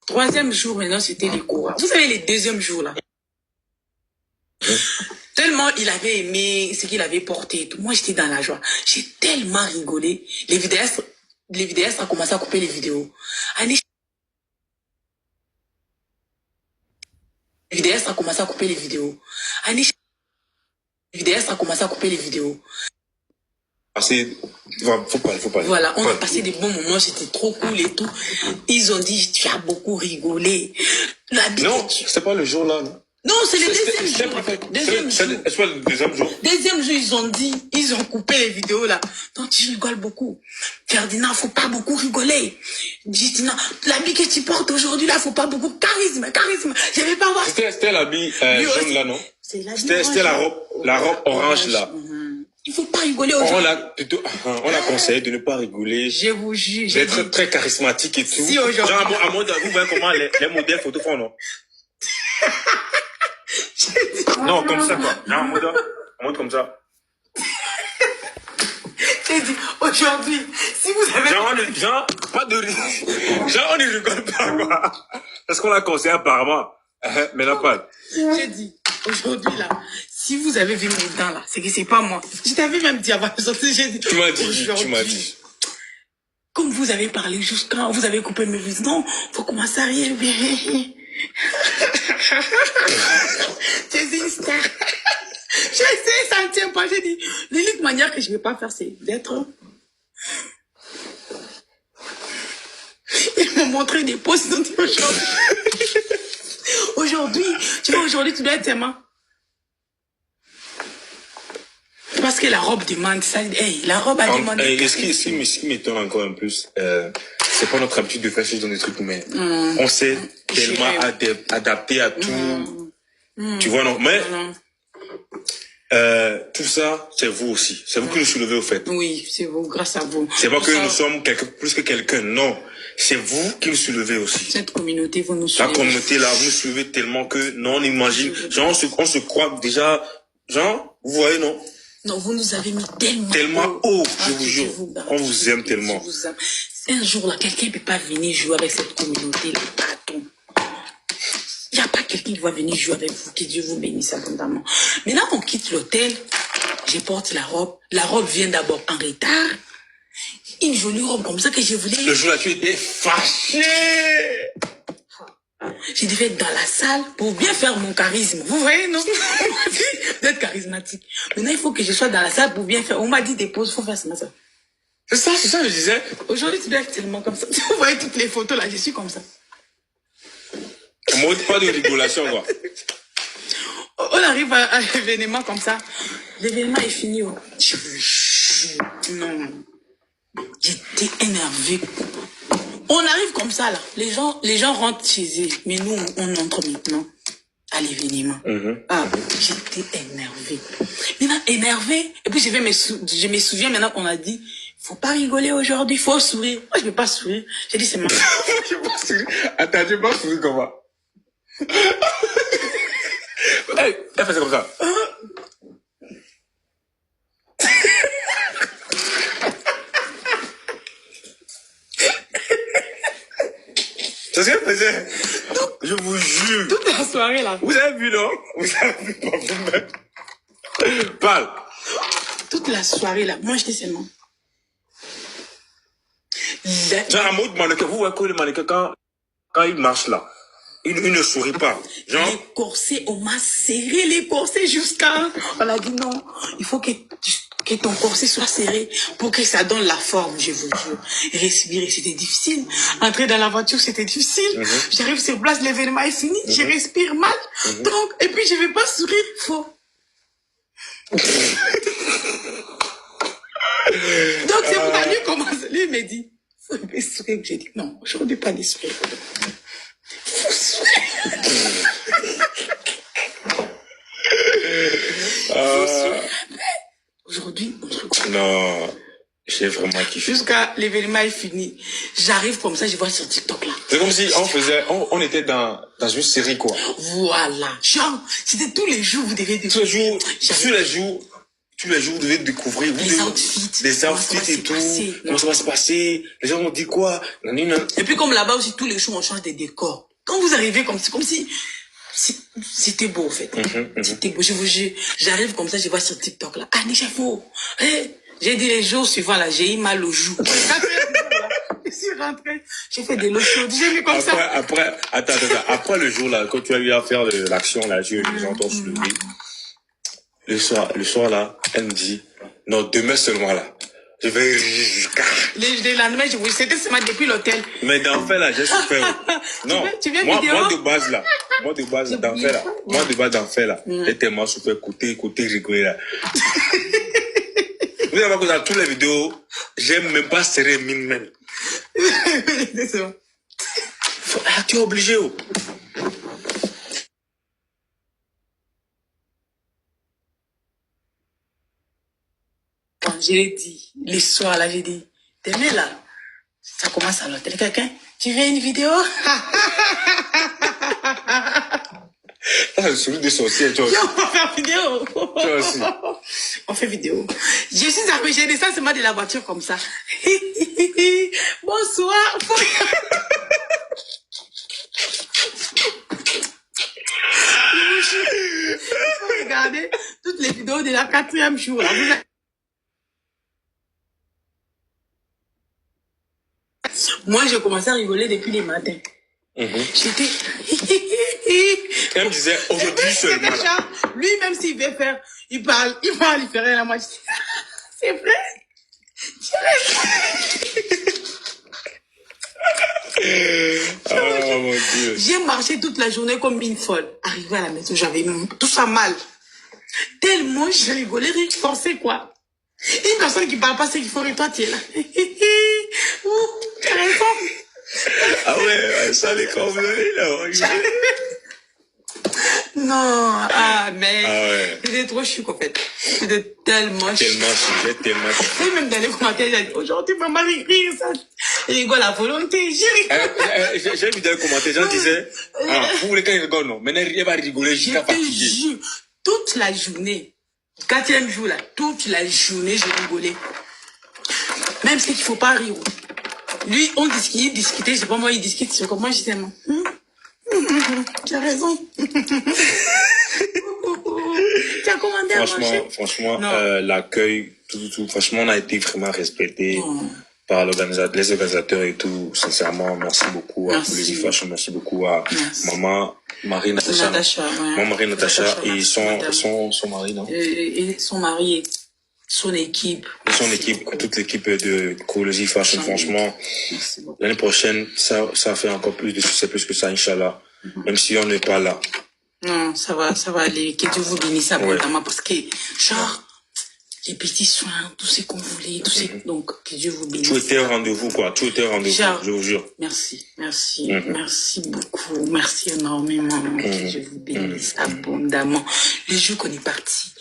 Troisième jour, maintenant, c'était les cours. Vous savez, les deuxièmes jours, là. Tellement il avait aimé ce qu'il avait porté et tout. Moi, j'étais dans la joie. J'ai tellement rigolé. Les vidéastes ont commencé à couper les vidéos. Les vidéastes ont commencé à couper les vidéos. Les vidéastes ont commencé à couper les vidéos. Faut pas. Voilà, on a passé des bons moments, c'était trop cool et tout. Ils ont dit, tu as beaucoup rigolé. Non, c'est pas le jour là, non? Non, c'est le deuxième jour. C'est pas le deuxième jour. Deuxième jour, ils ont dit, ils ont coupé les vidéos là. Donc tu rigoles beaucoup. Ferdinand, faut pas beaucoup rigoler. Justina, l'habit que tu portes aujourd'hui là, faut pas beaucoup. Charisme. Je vais pas voir. C'était l'habit jaune là, non? C'était la robe orange là. Il faut pas rigoler aujourd'hui. On a conseillé de ne pas rigoler. Je vous jure. D'être très charismatique et tout. Si aujourd'hui. Genre, à mode, vous voyez comment les modèles photos font, non? Non, comme ça, quoi. Non, en mode comme ça. J'ai dit, aujourd'hui, si vous avez... Pas de rire. Genre, on ne rigole pas, quoi. Parce qu'on l'a conseillé apparemment. Mais là, pas. J'ai dit, aujourd'hui, là, si vous avez vu mes dents, là, c'est que c'est pas moi. Je t'avais même dit avant de sortir, j'ai dit... Tu m'as dit. Comme vous avez parlé jusqu'à... Vous avez coupé mes vis. Non, faut commencer à rire. J'ai dit, star. J'ai essayé, ça ne tient pas. J'ai dit, l'unique manière que je ne vais pas faire, c'est d'être... Ils m'ont montré des posts aujourd'hui. Aujourd'hui, tu dois être aimant. Parce que la robe demande ça. Hey, la robe a demandé... Ce qui m'étonne encore un peu, c'est pas notre habitude de faire ce genre de trucs, mais on s'est tellement adapté à tout. Tu vois, non? Mais tout ça, c'est vous aussi. C'est vous qui nous soulevez, au fait. Oui, c'est vous, grâce à vous. C'est pas que nous sommes plus que quelqu'un, non. C'est vous qui nous soulevez aussi. Cette communauté, vous nous soulevez. La communauté, là, vous nous soulevez tellement que, non, on imagine. Genre, on se croit déjà, genre, vous voyez, non? Non, vous nous avez mis tellement haut, je vous jure. On vous aime tellement. Un jour, là, quelqu'un ne peut pas venir jouer avec cette communauté-là. Pardon. Il n'y a pas quelqu'un qui va venir jouer avec vous. Que Dieu vous bénisse abondamment. Maintenant, on quitte l'hôtel. Je porte la robe. La robe vient d'abord en retard. Une jolie robe comme ça que je voulais. Le jour-là, tu étais fâché. J'ai dû être dans la salle pour bien faire mon charisme. Vous voyez, non? On m'a dit d'être charismatique. Maintenant, il faut que je sois dans la salle pour bien faire. On m'a dit des pauses, il faut faire ça. C'est ça, je disais. Aujourd'hui, tu dois être tellement comme ça. Vous voyez toutes les photos là, je suis comme ça. Mode pas de rigolation, quoi. On arrive à l'événement comme ça. L'événement est fini. Oh. Non. J'étais énervée. On arrive comme ça, là. Les gens rentrent chez eux. Mais nous, on entre maintenant à l'événement. J'étais énervée. Maintenant, énervée. Et puis, je me souviens maintenant qu'on a dit, faut pas rigoler aujourd'hui, faut sourire. Moi, je vais pas sourire. J'ai dit, c'est moi. Je vais pas sourire. Attends, je vais pas sourire comment? Hey, elle faisait comme ça. C'est ce qu'elle faisait. Je vous jure. Toute la soirée, là. Vous avez vu, non? Vous avez vu pas vous-même. Parle. Toute la soirée, là. Moi, j'étais seulement. Genre, un mot de mannequin. Vous voyez que le mannequin, quand il marche là, il ne sourit pas. Genre. Les corsets, on m'a serré les corsets jusqu'à... On a dit non, il faut que ton corset soit serré pour que ça donne la forme, je vous jure. Respirer, c'était difficile. Entrer dans la voiture, c'était difficile. J'arrive sur place, l'événement est fini, je respire mal. Donc, et puis je vais pas sourire, faux. Donc c'est pour ça, lui commence, lui me dit, faut pas sourire. J'ai dit non, aujourd'hui pas de sourire. Faut sourire. Aujourd'hui, non, j'ai vraiment kiffé. Jusqu'à l'événement est fini. J'arrive comme ça, je vois sur TikTok là. C'est comme si on était dans une série quoi. Voilà. Genre, c'était tous les jours, vous devez dire. Tous les jours, tous les jours, vous devez découvrir. Les outfits. Les outfits et tout. Comment ça va se passer? Les gens vont dire quoi? Et puis comme là-bas aussi, tous les jours, on change des décors. Quand vous arrivez comme si c'était beau, en fait. C'était beau. J'arrive comme ça, je vois sur TikTok, là. Ah, Nechefo. J'ai dit les jours suivants, là, j'ai eu mal aux joues. Je suis rentrée, j'ai fait des lotions, j'ai mis comme ça. Attends. Après le jour, là, quand tu as eu à faire l'action, là, j'ai entendu soulever. Le soir, là, elle me dit, non, demain seulement, là. Je vais... Le lendemain, c'était seulement depuis l'hôtel. Mais d'enfer, là, j'ai souffert. Non, moi de base, là. Moi, de base, d'enfer, là. J'ai tellement souffert, côté rigoler, là. Vous savez que dans toutes les vidéos, j'aime même pas serrer mine même. C'est bon. Tu es obligé, oh. Quand je l'ai dit, les soirs là, j'ai dit, demain là, ça commence à l'hôtel. Quelqu'un, tu veux une vidéo? Ah, le sourire de sorcier, tu vois. On va faire vidéo. Toi aussi. On fait vidéo. Je suis arrivée, j'ai descendu seulement de la voiture comme ça. Bonsoir. Il faut regarder toutes les vidéos de la 4e jour. Là. Moi, j'ai commencé à rigoler depuis les matins. J'étais... Elle me disait, aujourd'hui seulement. Lui, même s'il veut faire, il parle, il faire la moitié. C'est vrai. Oh mon Dieu. J'ai marché toute la journée comme une folle. Arrivé à la maison, j'avais tout ça mal. Tellement j'ai rigolé, forcé quoi. Une personne qui parle pas, c'est qu'il faut et toi, tu es là. Tu as raison. Ah ouais, ça les convenait là. Non, mais c'était trop chic en fait. C'était tellement chic. Tellement chic. Et même dans les commentaires, j'ai dit, aujourd'hui, maman rire, ça rigole à volonté. J'ai vu dans les commentaires, les gens disaient, vous voulez qu'elle rigole, non? Maintenant, elle va rigoler jusqu'à fatiguer. Toute la journée, 4e jour là, toute la journée, j'ai rigolé. Même si qu'il faut pas rire. Lui, il discutait, c'est pas moi, il discute, c'est comme moi, j'étais tellement. Tu as raison. Tu as commandé à manger. Franchement, l'accueil, tout, franchement, on a été vraiment respecté par les organisateurs et tout. Sincèrement, merci beaucoup à Coolsy Fashion, merci beaucoup à maman Marie-Natacha. Maman Marie-Natacha et son mari, non? Et son mari et son équipe. Toute l'équipe de Coolsy Fashion, franchement. L'année prochaine, ça fait encore plus de succès, plus que ça, Inch'Allah. Même si on n'est pas là. Non, ça va aller. Que Dieu vous bénisse abondamment. Parce que, genre, les petits soins, tout ce qu'on voulait, donc, que Dieu vous bénisse. Tout était au rendez-vous, quoi. Tout était au rendez-vous, je vous jure. Merci beaucoup. Merci énormément. Que Dieu vous bénisse abondamment. Le jour qu'on est parti,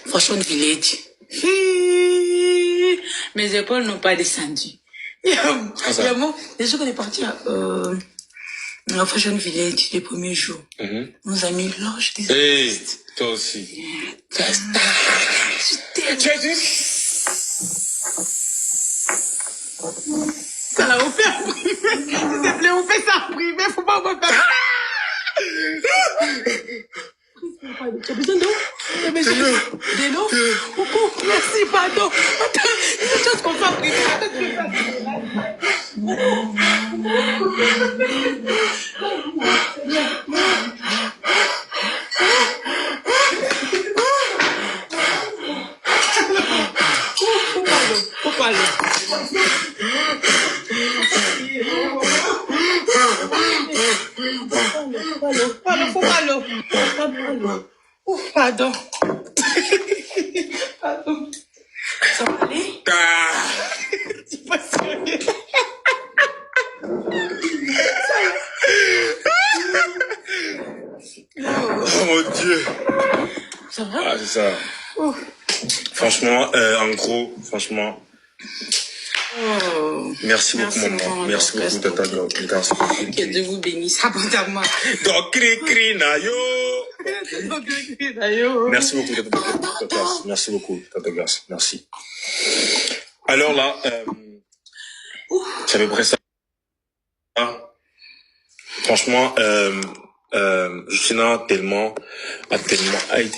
Fashion Village, mes épaules n'ont pas descendu. Les jours qu'on est parti, Fashion Village, les premiers jours, nous a mis l'ange des artistes. Toi aussi. Tu as dit... Ça l'a offert en privé. S'il te plaît, on fait ça en privé, faut pas me faire. Tu as besoin d'eau? Tu as besoin de l'eau? Coucou, merci, pardon. Attends, c'est une chose qu'on fait en privé. Attends, tu fais ça. Pardon. Ça va aller? C'est pas sérieux. Oh mon Dieu. Ça va? Ah, c'est ça. Franchement, en gros, franchement. Merci beaucoup, maman. Merci beaucoup, Tata. Que Dieu vous bénisse abondamment. Donc, cri, na yo. Merci beaucoup, Tata Grace. Merci beaucoup, Tata Grace. Merci. Alors là, c'est à peu près ça. Franchement, Justina a tellement,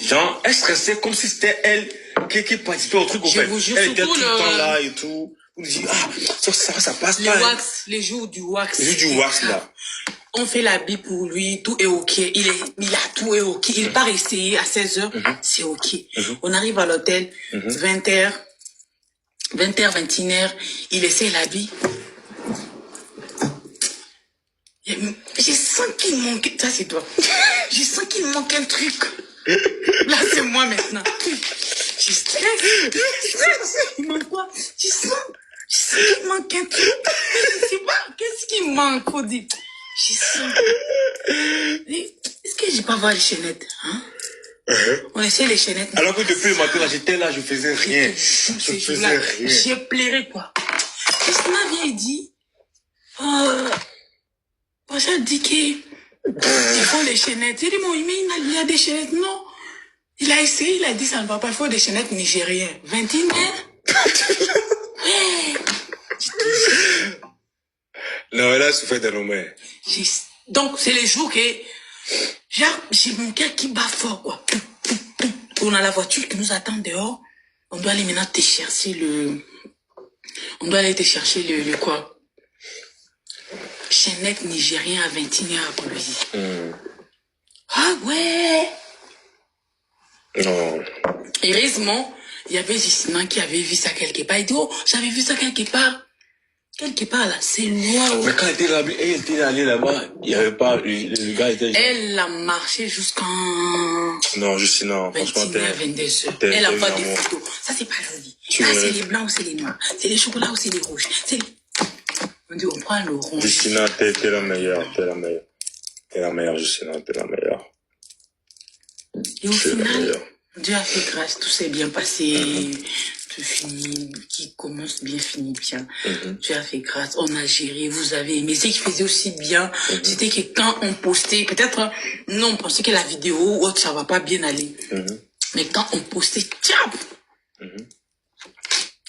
genre, elle stressait comme si c'était elle qui participait au truc, au fait. Elle était tout le temps là et tout. On dit, ça passe pas. Les jours du wax. Les jours du wax, là. On fait l'habit pour lui, tout est ok. Il a tout est ok. Il part essayer à 16h, c'est ok. On arrive à l'hôtel, 20h, 21h, il essaie l'habit. J'ai sens qu'il manque, ça c'est toi. J'ai sens qu'il manque un truc. Là c'est moi maintenant. Je stresse. Il manque quoi? Je sens qu'il manque un truc. Je sais pas, qu'est-ce qui manque, faut dire. Je sens. Est-ce que j'ai pas voir les chaînettes, hein? On essaie les chaînettes. Alors que depuis le matin, j'étais là, je faisais rien. Je faisais rien. J'ai pleuré, quoi. Justement, vient et dit, Pacha dit qu'il faut les chaînettes. J'ai dit, mais il y a des chaînettes. Non. Il a essayé, il a dit, ça ne va pas, il faut des chaînettes nigériennes. 21h. Non, elle a souffert d'un homme. Donc, c'est les jours que, genre, j'ai mon cœur qui bat fort, quoi. On a la voiture qui nous attend dehors. On doit aller maintenant te chercher on doit aller te chercher le quoi? Chaînette nigérien à 21h après-midi. Ah ouais! Non. Heureusement, il y avait Justin qui avait vu ça quelque part. Il dit, oh, j'avais vu ça quelque part. Quelque part là, c'est noir. Mais quand elle était allée là-bas, il n'y avait pas, le gars était... Elle a marché jusqu'en... Non, Justina, franchement, 22h. Elle a pas de photos. Ça, c'est pas joli. Ça, c'est les blancs ou c'est les noirs. C'est les chocolats ou c'est les rouges. On dit, on prend le rouge. Justina, t'es la meilleure, T'es la meilleure, Justina, t'es la meilleure. Et au final, Dieu a fait grâce, tout s'est bien passé. Tout finit, qui commence bien, finit bien. Dieu a fait grâce, on a géré, vous avez aimé. Ce qui faisait aussi bien, c'était que quand on postait, peut-être, non, on pensait que la vidéo ou autre, ça va pas bien aller. Mais quand on postait, tchap,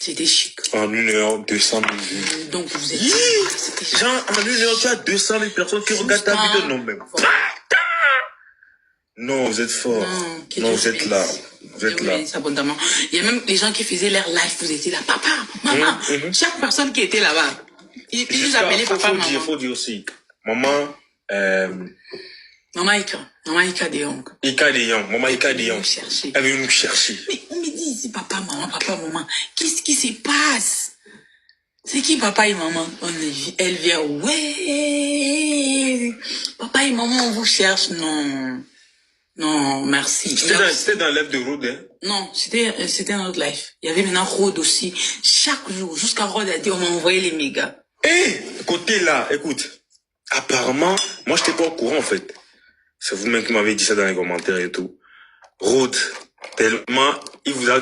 c'était chic. En 1 heure, 200 000 vues. Donc vous êtes... Genre, en 1 heure, tu as 200 000 personnes qui regardent ta vidéo, non, même. Non, vous êtes fort. Non, vous êtes là. Vous êtes là. Abondamment. Il y a même les gens qui faisaient leur live, vous étiez là. Papa, maman. Chaque personne qui était là-bas, ils nous appelaient papa, maman. Il faut dire aussi. Maman, Maman Ika de Yong. Maman Ika de Yong. Elle veut nous chercher. Mais on me dit ici, papa, maman. Qu'est-ce qui se passe? C'est qui papa et maman? Elle vient, ouais. Papa et maman, on vous cherche, non. Non, merci. C'était dans le live de Rode, hein? Non, c'était un autre live. Il y avait maintenant Rode aussi. Chaque jour, jusqu'à Rode a dit, on m'a envoyé les mégas. Côté là, écoute. Apparemment, moi, j'étais pas au courant, en fait. C'est vous-même qui m'avez dit ça dans les commentaires et tout. Rode, tellement, il vous a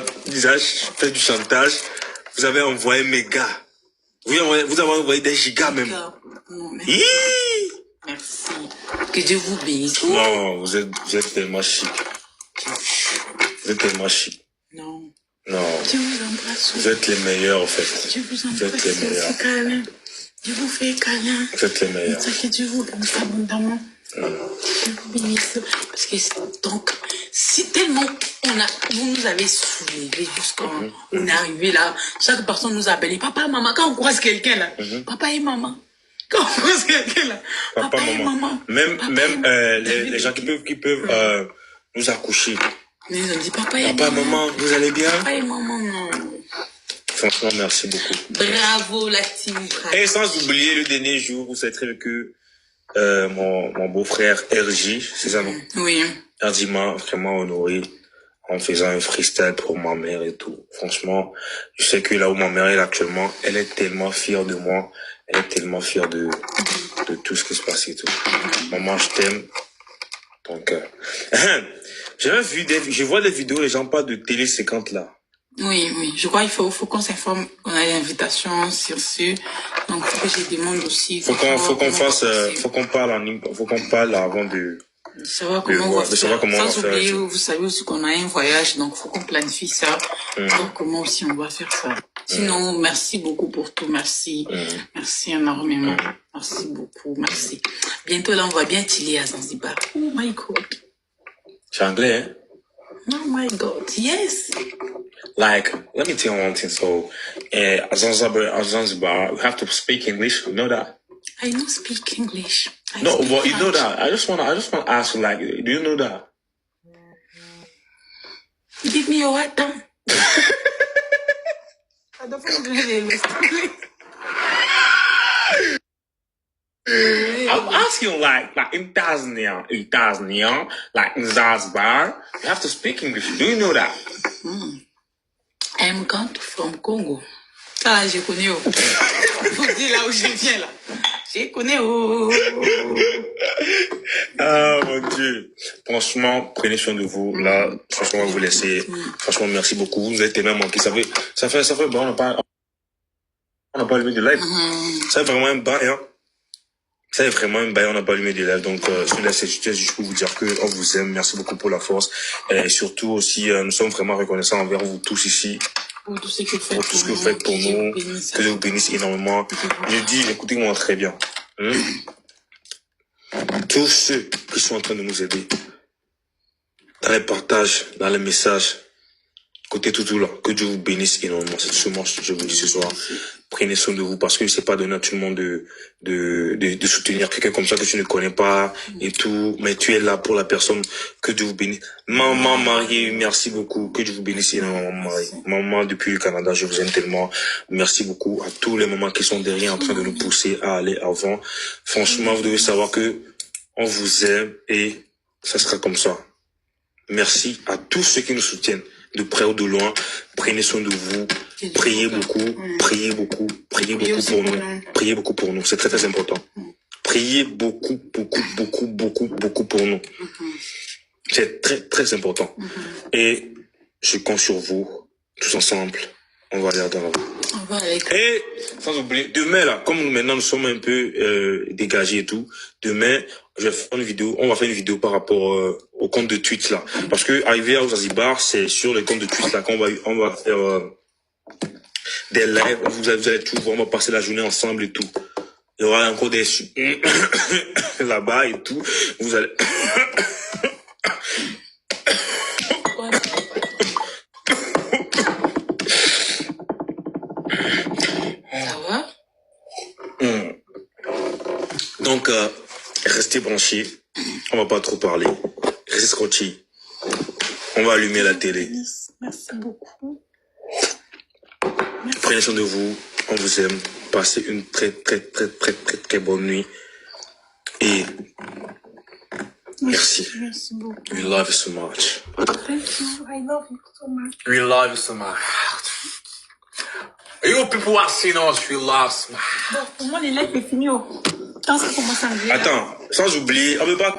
fait du chantage. Vous avez envoyé mégas. Vous avez envoyé des gigas même. Non, merci. Merci. Que Dieu vous bénisse. Non, vous êtes tellement chic. Vous êtes tellement chic. Non. Dieu vous embrasse. Vous êtes les meilleurs, en fait. Dieu vous embrasse. Vous êtes les meilleurs. Câlin. Dieu vous fait câlin. Vous êtes les meilleurs. C'est ça que Dieu vous bénisse abondamment. Dieu vous bénisse. Parce que, donc, si tellement vous nous avez soulevés jusqu'à on est arrivé là, chaque personne nous appelle. Papa, maman, quand on croise quelqu'un là, papa et maman. Quand on croise quelqu'un là, papa et maman. Même les gens qui peuvent nous accoucher. Mais ils ont dit papa et maman, vous allez bien? Papa et maman, non. Franchement, merci beaucoup. Bravo la team. Et sans oublier le dernier jour, vous savez très bien que mon beau-frère RJ, c'est ça non? Oui. RJ m'a vraiment honoré en faisant un freestyle pour ma mère et tout. Franchement, je sais que là où ma mère est actuellement, elle est tellement fière de moi. Elle est tellement fière de tout ce qui se passe et tout. Maman, je t'aime. Donc, je vois des vidéos, les gens parlent de télé 50 là. Oui. Je crois qu'il faut qu'on s'informe. On a l'invitation sur ce. Donc, faut que je demande aussi. Faut qu'on parle avant de De savoir comment on va faire. Sans oublier, faire. Vous savez aussi qu'on a un voyage, donc il faut qu'on planifie ça. Donc comment aussi on va faire ça. Sinon, merci beaucoup pour tout, merci. Merci énormément. Merci beaucoup, merci. Bientôt là, on va bien chiller à Zanzibar. Oh my God. C'est anglais, hein? Oh my God, yes. Like, let me tell you one thing. So, at Zanzibar, we have to speak English. You know that? I don't speak English. No, but you know that. I just want to ask you, like, do you know that? Give me your hard time. I don't know. I'm asking, like in Tanzania, like in Zanzibar, you have to speak English. Do you know that? I'm come from Congo. Ah, je connais. Vous dites là où je viens là. Je connais. Ah mon Dieu. Franchement, prenez soin de vous. Là, franchement, on va vous laisser. Franchement, merci beaucoup. Vous êtes tellement manqué. Ça fait bon, on n'a pas allumé de live. Ça fait vraiment un bail, hein. Ça est vraiment un bail, on n'a pas allumé de live. Donc, celui-là, c'est juste pour vous dire que on vous aime. Merci beaucoup pour la force. Et surtout aussi, nous sommes vraiment reconnaissants envers vous tous ici. Pour tout ce que vous faites pour tout ce que vous faites pour nous. Que Dieu vous bénisse énormément. Je dis, écoutez-moi très bien. Tous ceux qui sont en train de nous aider, dans les partages, dans les messages, côté tout là, que Dieu vous bénisse énormément. C'est seulement ce que je vous dis ce soir. Prenez soin de vous parce que c'est pas donné à tout le monde de soutenir quelqu'un comme ça que tu ne connais pas et tout, mais tu es là pour la personne. Que Dieu vous bénisse. Maman Marie, merci beaucoup. Que Dieu vous bénisse énormément, Marie. Maman depuis le Canada, je vous aime tellement. Merci beaucoup à tous les mamans qui sont derrière en train de nous pousser à aller avant. Franchement, vous devez savoir que on vous aime et ça sera comme ça. Merci à tous ceux qui nous soutiennent, de près ou de loin. Prenez soin de vous. Priez beaucoup, priez beaucoup, priez beaucoup pour nous. Priez beaucoup pour nous. C'est très, très important. Priez beaucoup, beaucoup, beaucoup, beaucoup, beaucoup pour nous. C'est très, très important. Et je compte sur vous, tous ensemble. On va aller dans la rue. Et, sans oublier, demain, là, comme maintenant nous sommes un peu dégagés et tout, demain, je vais faire une vidéo, on va faire une vidéo par rapport au compte de Twitch, là. Parce que, arriver à Zanzibar, c'est sur le compte de Twitch, là, qu'on va faire des lives, vous allez tout voir, on va passer la journée ensemble et tout. Il y aura encore des là-bas et tout. Vous allez... Donc, restez branchés. On va pas trop parler. Restez scotchés. On va allumer la télé. Merci beaucoup. Prenez soin de vous. On vous aime. Passez une très, très, très, très, très, très bonne nuit. Et merci. Merci beaucoup. We love you so much. Thank you. I love you so much. We love you so much. You people are seeing us, we love so much. Bon, pour moi, les lives est fini. Quand ça commence à enlever. Attends, sans oublier, on veut pas